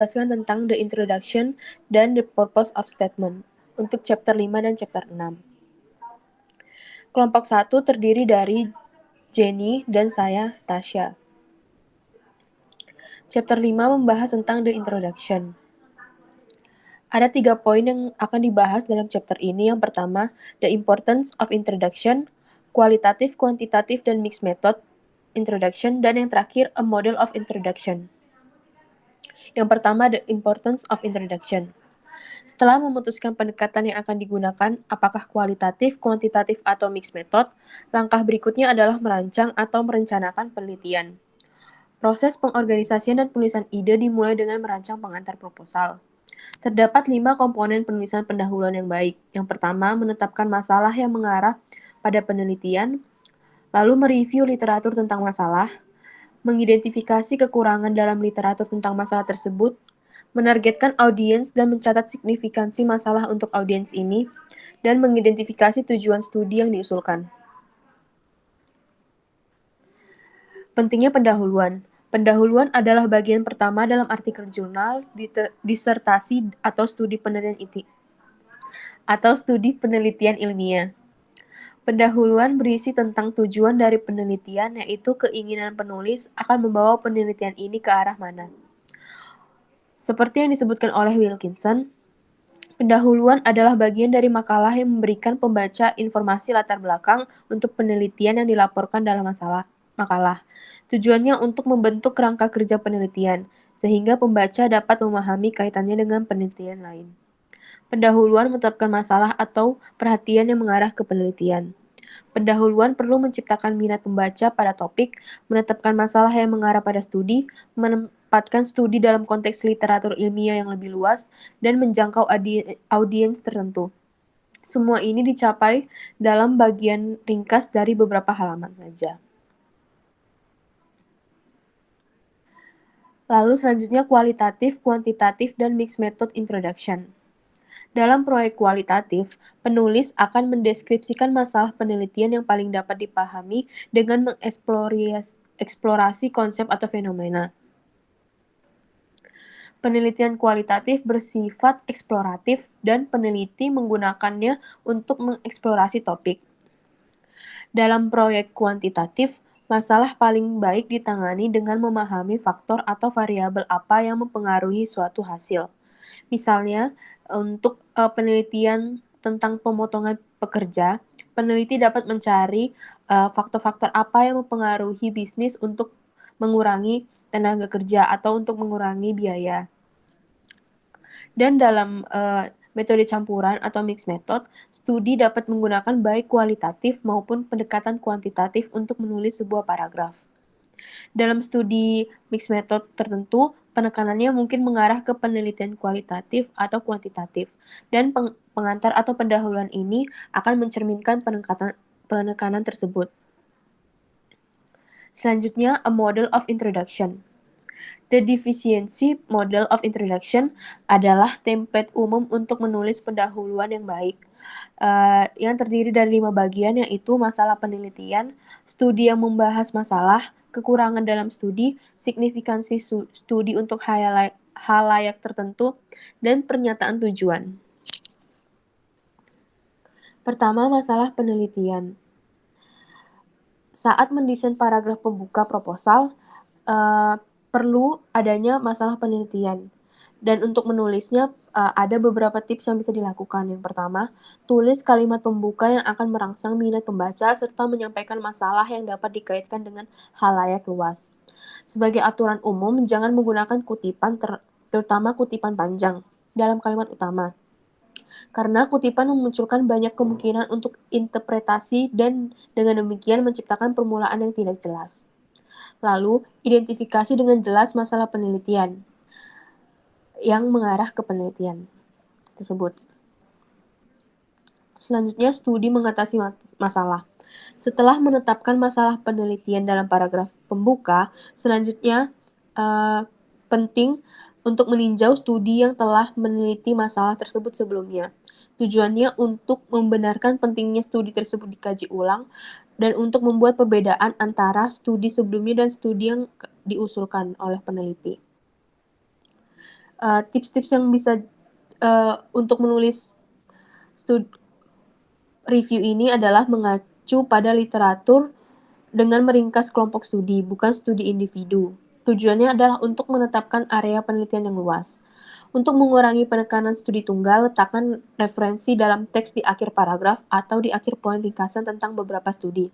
menjelaskan tentang the introduction dan the purpose of statement untuk chapter 5 dan chapter 6. Kelompok 1 terdiri dari Jenny dan saya, Tasya. Chapter 5 membahas tentang the introduction. Ada 3 poin yang akan dibahas dalam chapter ini. Yang pertama, the importance of introduction, kualitatif, kuantitatif, dan mixed method introduction, dan yang terakhir, a model of introduction. Yang pertama, the importance of introduction. Setelah memutuskan pendekatan yang akan digunakan, apakah kualitatif, kuantitatif, atau mixed method, langkah berikutnya adalah merancang atau merencanakan penelitian. Proses pengorganisasian dan penulisan ide dimulai dengan merancang pengantar proposal. Terdapat 5 komponen penulisan pendahuluan yang baik. Yang pertama, menetapkan masalah yang mengarah pada penelitian, lalu mereview literatur tentang masalah, mengidentifikasi kekurangan dalam literatur tentang masalah tersebut, menargetkan audiens dan mencatat signifikansi masalah untuk audiens ini, dan mengidentifikasi tujuan studi yang diusulkan. Pentingnya pendahuluan. Pendahuluan adalah bagian pertama dalam artikel jurnal, disertasi, atau studi penelitian ilmiah. Pendahuluan berisi tentang tujuan dari penelitian, yaitu keinginan penulis akan membawa penelitian ini ke arah mana. Seperti yang disebutkan oleh Wilkinson, pendahuluan adalah bagian dari makalah yang memberikan pembaca informasi latar belakang untuk penelitian yang dilaporkan dalam makalah. Tujuannya untuk membentuk kerangka kerja penelitian, sehingga pembaca dapat memahami kaitannya dengan penelitian lain. Pendahuluan menetapkan masalah atau perhatian yang mengarah ke penelitian. Pendahuluan perlu menciptakan minat pembaca pada topik, menetapkan masalah yang mengarah pada studi, menempatkan studi dalam konteks literatur ilmiah yang lebih luas, dan menjangkau audiens tertentu. Semua ini dicapai dalam bagian ringkas dari beberapa halaman saja. Lalu selanjutnya kualitatif, kuantitatif, dan mixed method introduction. Dalam proyek kualitatif, penulis akan mendeskripsikan masalah penelitian yang paling dapat dipahami dengan mengeksplorasi konsep atau fenomena. Penelitian kualitatif bersifat eksploratif dan peneliti menggunakannya untuk mengeksplorasi topik. Dalam proyek kuantitatif, masalah paling baik ditangani dengan memahami faktor atau variabel apa yang mempengaruhi suatu hasil. Misalnya, untuk penelitian tentang pemotongan pekerja, peneliti dapat mencari faktor-faktor apa yang mempengaruhi bisnis untuk mengurangi tenaga kerja atau untuk mengurangi biaya. Dan dalam metode campuran atau mixed method, studi dapat menggunakan baik kualitatif maupun pendekatan kuantitatif untuk menulis sebuah paragraf. Dalam studi mixed method tertentu, penekanannya mungkin mengarah ke penelitian kualitatif atau kuantitatif, dan pengantar atau pendahuluan ini akan mencerminkan penekanan tersebut. Selanjutnya, a model of introduction. The deficiency model of introduction adalah template umum untuk menulis pendahuluan yang baik, yang terdiri dari 5 bagian, yaitu masalah penelitian, studi yang membahas masalah, kekurangan dalam studi, signifikansi studi untuk halayak tertentu, dan pernyataan tujuan. Pertama, masalah penelitian. Saat mendesain paragraf pembuka proposal, perlu adanya masalah penelitian. Dan untuk menulisnya, ada beberapa tips yang bisa dilakukan. Yang pertama, tulis kalimat pembuka yang akan merangsang minat pembaca serta menyampaikan masalah yang dapat dikaitkan dengan halayak luas. Sebagai aturan umum, jangan menggunakan kutipan, terutama kutipan panjang, dalam kalimat utama. Karena kutipan memunculkan banyak kemungkinan untuk interpretasi dan dengan demikian menciptakan permulaan yang tidak jelas. Lalu, identifikasi dengan jelas masalah penelitian yang mengarah ke penelitian tersebut. Selanjutnya, studi mengatasi masalah. Setelah menetapkan masalah penelitian dalam paragraf pembuka, selanjutnya penting untuk meninjau studi yang telah meneliti masalah tersebut sebelumnya. Tujuannya untuk membenarkan pentingnya studi tersebut dikaji ulang dan untuk membuat perbedaan antara studi sebelumnya dan studi yang diusulkan oleh peneliti. Tips-tips yang bisa untuk menulis review ini adalah mengacu pada literatur dengan meringkas kelompok studi, bukan studi individu. Tujuannya adalah untuk menetapkan area penelitian yang luas. Untuk mengurangi penekanan studi tunggal, letakkan referensi dalam teks di akhir paragraf atau di akhir poin ringkasan tentang beberapa studi.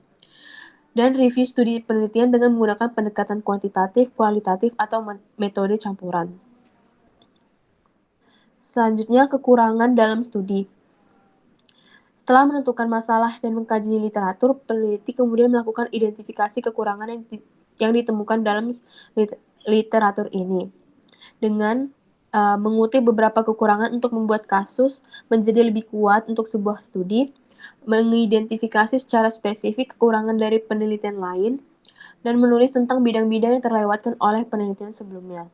Dan review studi penelitian dengan menggunakan pendekatan kuantitatif, kualitatif, atau metode campuran. Selanjutnya, kekurangan dalam studi. Setelah menentukan masalah dan mengkaji literatur, peneliti kemudian melakukan identifikasi kekurangan yang ditemukan dalam literatur ini. Dengan mengutip beberapa kekurangan untuk membuat kasus menjadi lebih kuat untuk sebuah studi, mengidentifikasi secara spesifik kekurangan dari penelitian lain, dan menulis tentang bidang-bidang yang terlewatkan oleh penelitian sebelumnya.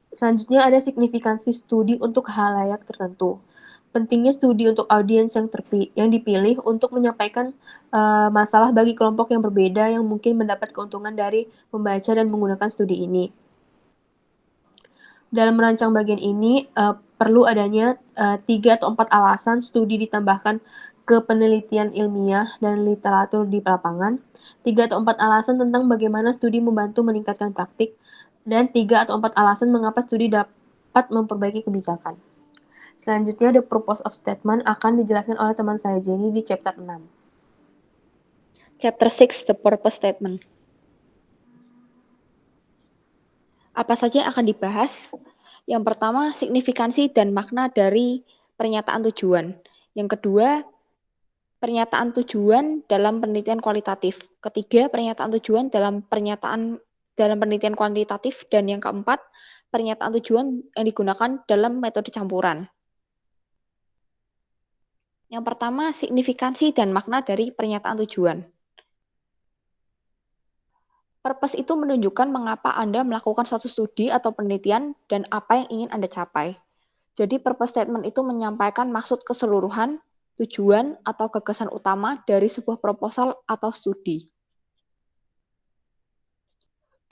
Selanjutnya ada signifikansi studi untuk halayak tertentu. Pentingnya studi untuk audiens yang dipilih untuk menyampaikan masalah bagi kelompok yang berbeda yang mungkin mendapat keuntungan dari membaca dan menggunakan studi ini. Dalam merancang bagian ini, perlu adanya 3 atau 4 alasan studi ditambahkan ke penelitian ilmiah dan literatur di lapangan, 3 atau 4 alasan tentang bagaimana studi membantu meningkatkan praktik, dan 3 atau 4 alasan mengapa studi dapat memperbaiki kebijakan. Selanjutnya, the purpose of statement akan dijelaskan oleh teman saya Jenny di chapter 6. Chapter 6, the purpose statement. Apa saja yang akan dibahas? Yang pertama, signifikansi dan makna dari pernyataan tujuan. Yang kedua, pernyataan tujuan dalam penelitian kualitatif. Ketiga, pernyataan tujuan dalam penelitian kuantitatif. Dan yang keempat, pernyataan tujuan yang digunakan dalam metode campuran. Yang pertama, signifikansi dan makna dari pernyataan tujuan. Purpose itu menunjukkan mengapa Anda melakukan suatu studi atau penelitian dan apa yang ingin Anda capai. Jadi purpose statement itu menyampaikan maksud keseluruhan, tujuan, atau gagasan utama dari sebuah proposal atau studi.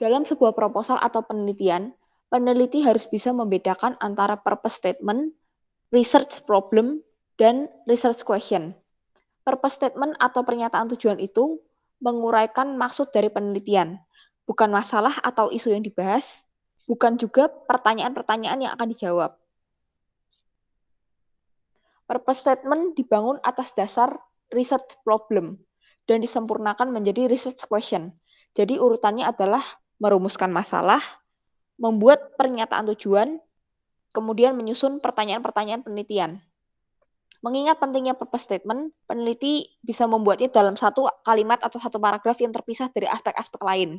Dalam sebuah proposal atau penelitian, peneliti harus bisa membedakan antara purpose statement, research problem, dan research question. Purpose statement atau pernyataan tujuan itu menguraikan maksud dari penelitian, bukan masalah atau isu yang dibahas, bukan juga pertanyaan-pertanyaan yang akan dijawab. Purpose statement dibangun atas dasar research problem dan disempurnakan menjadi research question. Jadi urutannya adalah merumuskan masalah, membuat pernyataan tujuan, kemudian menyusun pertanyaan-pertanyaan penelitian. Mengingat pentingnya purpose statement, peneliti bisa membuatnya dalam satu kalimat atau satu paragraf yang terpisah dari aspek-aspek lain.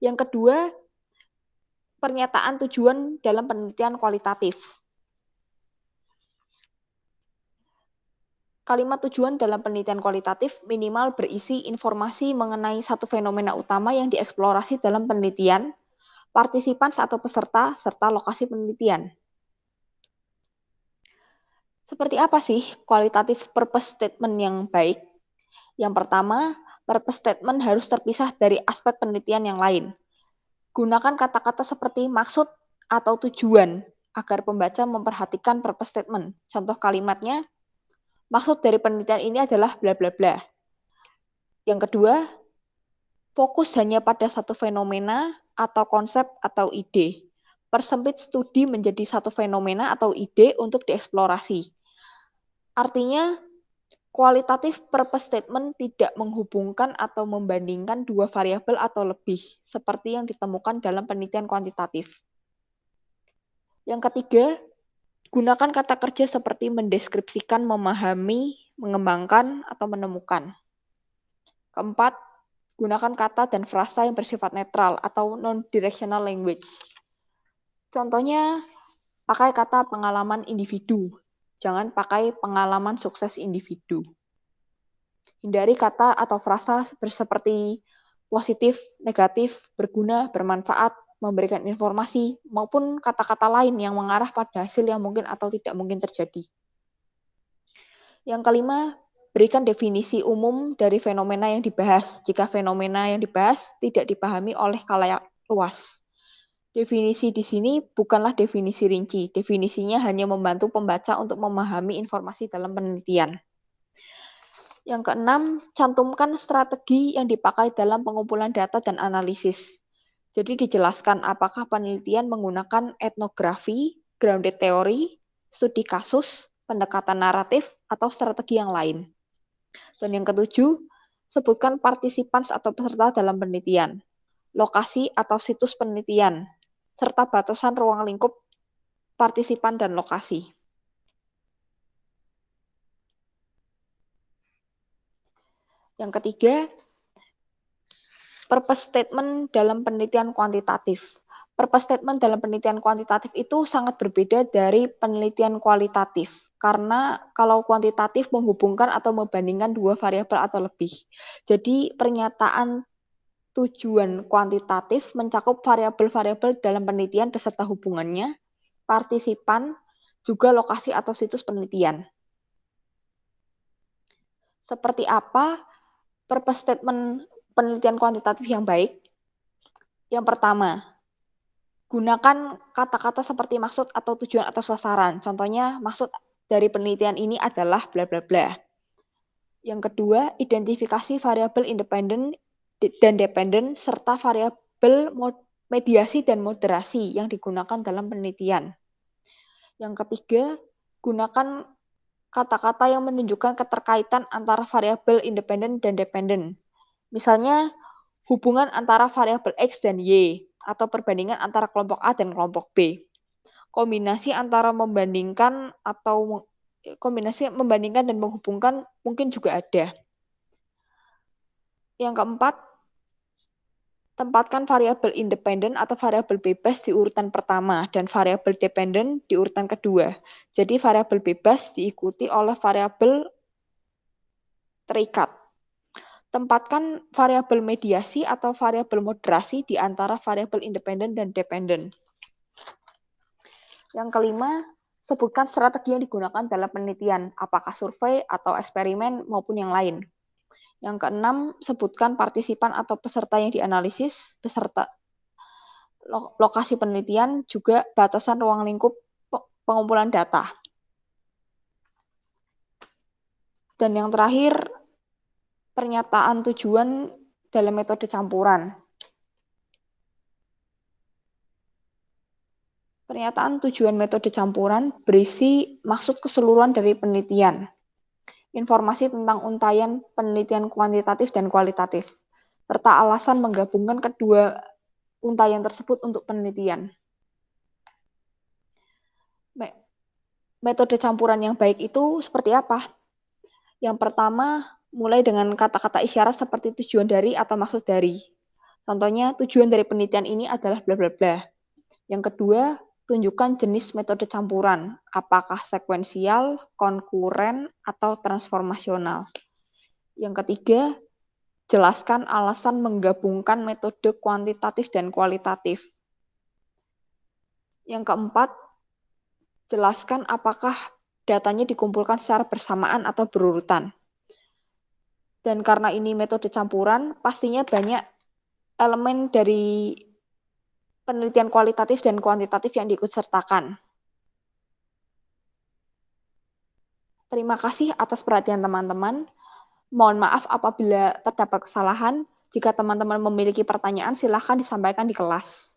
Yang kedua, pernyataan tujuan dalam penelitian kualitatif. Kalimat tujuan dalam penelitian kualitatif minimal berisi informasi mengenai satu fenomena utama yang dieksplorasi dalam penelitian, partisipan atau peserta, serta lokasi penelitian. Seperti apa sih kualitatif purpose statement yang baik? Yang pertama, purpose statement harus terpisah dari aspek penelitian yang lain. Gunakan kata-kata seperti maksud atau tujuan agar pembaca memperhatikan purpose statement. Contoh kalimatnya, maksud dari penelitian ini adalah bla bla bla. Yang kedua, fokus hanya pada satu fenomena atau konsep atau ide. Persempit studi menjadi satu fenomena atau ide untuk dieksplorasi. Artinya, kualitatif purpose statement tidak menghubungkan atau membandingkan dua variabel atau lebih, seperti yang ditemukan dalam penelitian kuantitatif. Yang ketiga, gunakan kata kerja seperti mendeskripsikan, memahami, mengembangkan, atau menemukan. Keempat, gunakan kata dan frasa yang bersifat netral atau non-directional language. Contohnya, pakai kata pengalaman individu. Jangan pakai pengalaman sukses individu. Hindari kata atau frasa seperti positif, negatif, berguna, bermanfaat, memberikan informasi, maupun kata-kata lain yang mengarah pada hasil yang mungkin atau tidak mungkin terjadi. Yang kelima, berikan definisi umum dari fenomena yang dibahas jika fenomena yang dibahas tidak dipahami oleh khalayak luas. Definisi di sini bukanlah definisi rinci. Definisinya hanya membantu pembaca untuk memahami informasi dalam penelitian. Yang keenam, cantumkan strategi yang dipakai dalam pengumpulan data dan analisis. Jadi dijelaskan apakah penelitian menggunakan etnografi, grounded theory, studi kasus, pendekatan naratif, atau strategi yang lain. Dan yang ketujuh, sebutkan partisipan atau peserta dalam penelitian, lokasi atau situs penelitian, serta batasan ruang lingkup partisipan dan lokasi. Yang ketiga, purpose statement dalam penelitian kuantitatif. Purpose statement dalam penelitian kuantitatif itu sangat berbeda dari penelitian kualitatif. Karena kalau kuantitatif menghubungkan atau membandingkan dua variabel atau lebih. Jadi pernyataan tujuan kuantitatif mencakup variabel-variabel dalam penelitian beserta hubungannya, partisipan, juga lokasi atau situs penelitian. Seperti apa purpose statement penelitian kuantitatif yang baik? Yang pertama, gunakan kata-kata seperti maksud atau tujuan atau sasaran. Contohnya, maksud dari penelitian ini adalah bla bla bla. Yang kedua, identifikasi variabel independen dan dependen serta variabel mediasi dan moderasi yang digunakan dalam penelitian. Yang ketiga, gunakan kata-kata yang menunjukkan keterkaitan antara variabel independen dan dependen. Misalnya, hubungan antara variabel X dan Y, atau perbandingan antara kelompok A dan kelompok B. Kombinasi antara membandingkan dan menghubungkan mungkin juga ada. Yang keempat, tempatkan variabel independen atau variabel bebas di urutan pertama dan variabel dependen di urutan kedua. Jadi variabel bebas diikuti oleh variabel terikat. Tempatkan variabel mediasi atau variabel moderasi di antara variabel independen dan dependen. Yang kelima, sebutkan strategi yang digunakan dalam penelitian, apakah survei atau eksperimen maupun yang lain. Yang keenam, sebutkan partisipan atau peserta yang dianalisis, beserta lokasi penelitian, juga batasan ruang lingkup pengumpulan data. Dan yang terakhir, pernyataan tujuan dalam metode campuran. Pernyataan tujuan metode campuran berisi maksud keseluruhan dari penelitian, informasi tentang untaian penelitian kuantitatif dan kualitatif, serta alasan menggabungkan kedua untaian tersebut untuk penelitian. Metode campuran yang baik itu seperti apa? Yang pertama, mulai dengan kata-kata isyarat seperti tujuan dari atau maksud dari. Contohnya, tujuan dari penelitian ini adalah bla bla bla. Yang kedua, tunjukkan jenis metode campuran, apakah sekuensial, konkuren, atau transformasional. Yang ketiga, jelaskan alasan menggabungkan metode kuantitatif dan kualitatif. Yang keempat, jelaskan apakah datanya dikumpulkan secara bersamaan atau berurutan. Dan karena ini metode campuran, pastinya banyak elemen dari penelitian kualitatif dan kuantitatif yang diikutsertakan. Terima kasih atas perhatian teman-teman. Mohon maaf apabila terdapat kesalahan. Jika teman-teman memiliki pertanyaan, silakan disampaikan di kelas.